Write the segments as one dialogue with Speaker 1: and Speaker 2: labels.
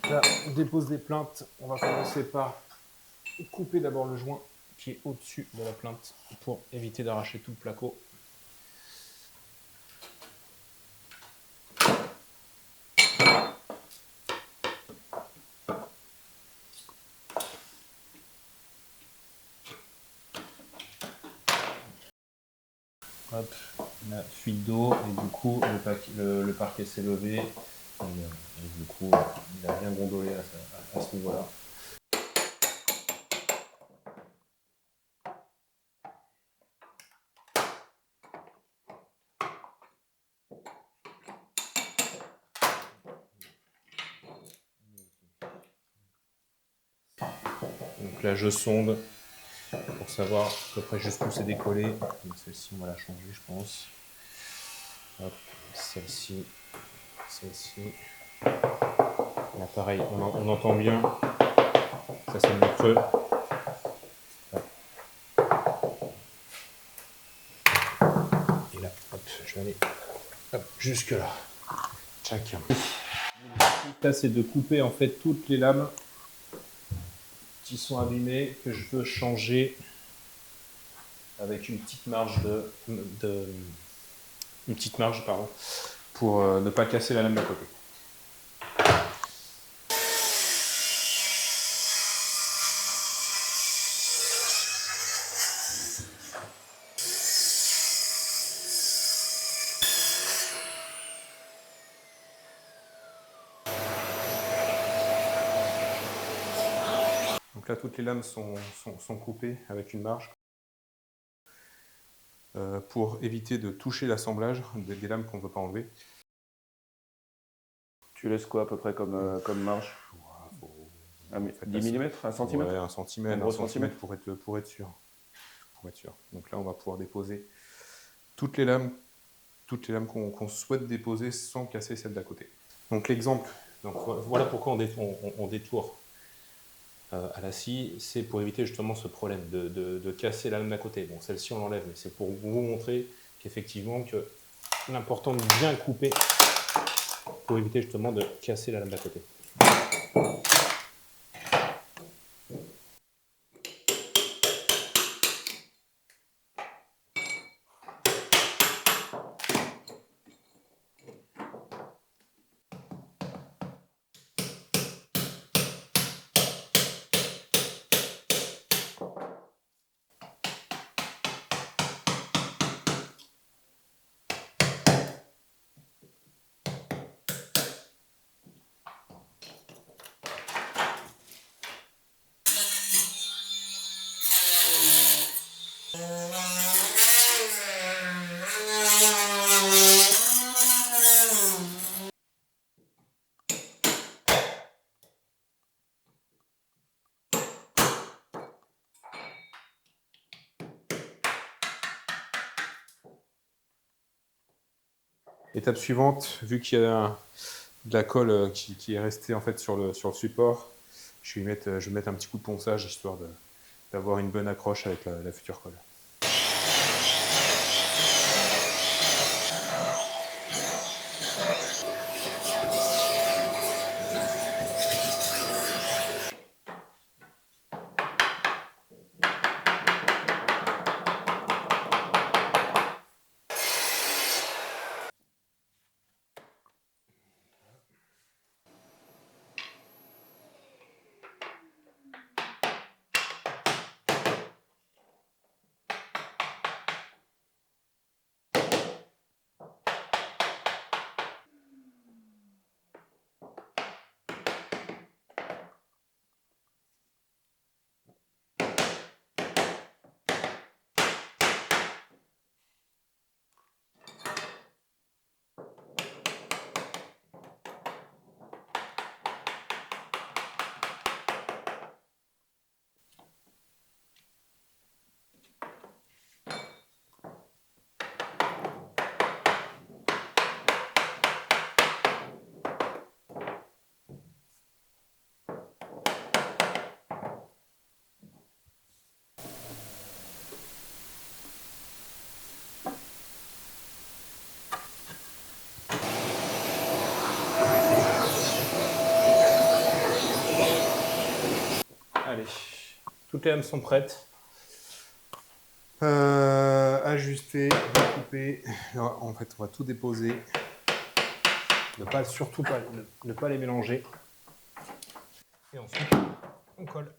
Speaker 1: Là, on dépose des plaintes. On va commencer par couper d'abord le joint qui est au-dessus de la plainte pour éviter d'arracher tout le placo. Hop, la fuite d'eau et du coup le parquet s'est levé et du coup il a bien gondolé à ce niveau-là. Donc là je sonde pour savoir à peu près jusqu'où c'est décollé. Donc celle-ci on va la changer je pense. Hop, celle-ci. Là pareil, on entend bien, ça sonne le creux. Et là, hop, je vais aller jusque là. Tchac. Là c'est de couper en fait toutes les lames qui sont abîmées, que je veux changer avec une petite marge pour ne pas casser la lame d'à côté. Donc là, toutes les lames sont coupées avec une marge pour éviter de toucher l'assemblage des lames qu'on ne veut pas enlever.
Speaker 2: Tu laisses quoi à peu près comme marge? 10 mm, 1 cm?
Speaker 1: Ouais, 1 cm,
Speaker 2: Un
Speaker 1: 1
Speaker 2: gros
Speaker 1: cm pour être sûr. Donc là, on va pouvoir déposer toutes les lames qu'on souhaite déposer sans casser celle d'à côté. Donc l'exemple, voilà pourquoi on détourne à la scie, c'est pour éviter justement ce problème de casser la lame d'à côté. Bon, celle-ci on l'enlève, mais c'est pour vous montrer qu'effectivement que l'important de bien couper pour éviter justement de casser la lame d'à côté. Étape suivante, vu qu'il y a de la colle qui est restée en fait sur le support, je vais mettre un petit coup de ponçage histoire d'avoir une bonne accroche avec la future colle. Toutes les lames sont prêtes. Ajuster, découper. Alors, en fait, on va tout déposer. Surtout pas, ne pas les mélanger. Et ensuite, on colle.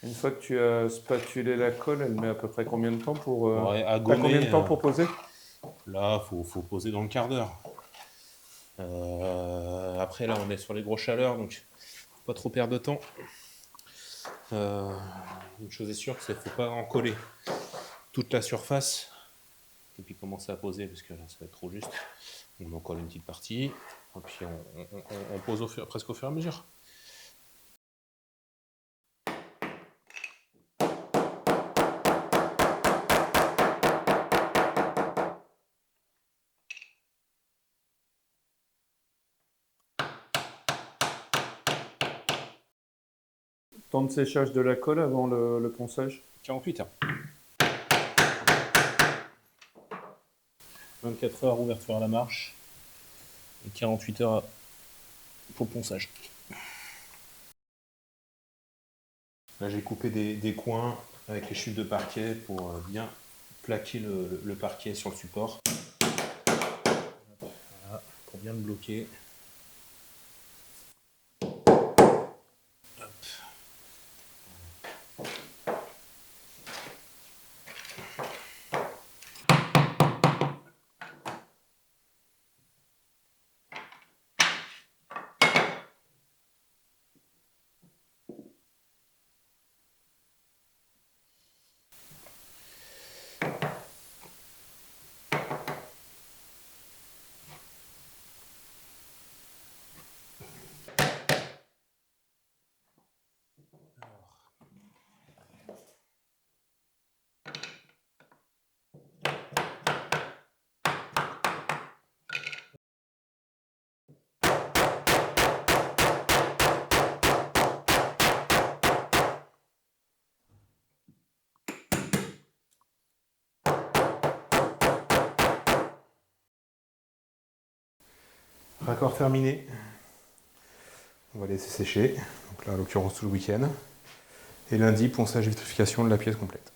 Speaker 2: Une fois que tu as spatulé la colle, elle met à peu près combien de temps pour...
Speaker 1: Ouais, à
Speaker 2: T'as
Speaker 1: gommer,
Speaker 2: combien de temps pour poser?
Speaker 1: Là, faut poser dans le quart d'heure. Après, là, on est sur les grosses chaleurs, donc faut pas trop perdre de temps. Une chose est sûre, c'est qu'il ne faut pas en coller toute la surface et puis commencer à poser parce que là, ça va être trop juste. On en colle une petite partie et puis on pose presque au fur et à mesure.
Speaker 2: Temps de séchage de la colle avant le ponçage?
Speaker 1: 48 heures. 24 heures ouverture à la marche et 48 heures pour le ponçage. Là, j'ai coupé des coins avec les chutes de parquet pour bien plaquer le parquet sur le support. Voilà, pour bien le bloquer. Raccord terminé. On va laisser sécher. Donc là, en l'occurrence, tout le week-end. Et lundi, ponçage et vitrification de la pièce complète.